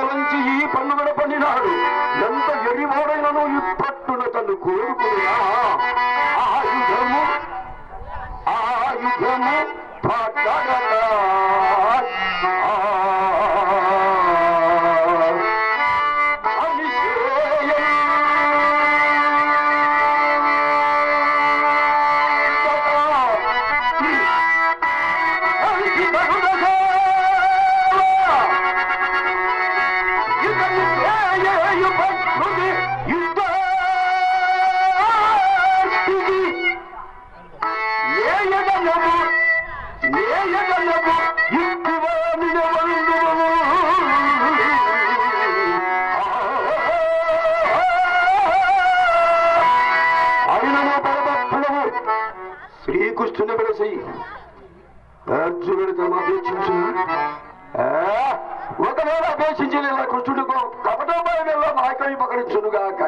నుంచి ఈ పండుగ పండినాడు. ఎంత ఎరివాడైనను ఇప్పట్టున తను కోరుకున్నా ఆయుధము ఆయుధము శ్రీకృష్ణుని పిలిచి అర్జునుడి తమ అపేక్షించు. ఒకవేళ అపేక్షించలేదా కృష్ణుడికో కపటమైన నాకై పకరించునుగాక.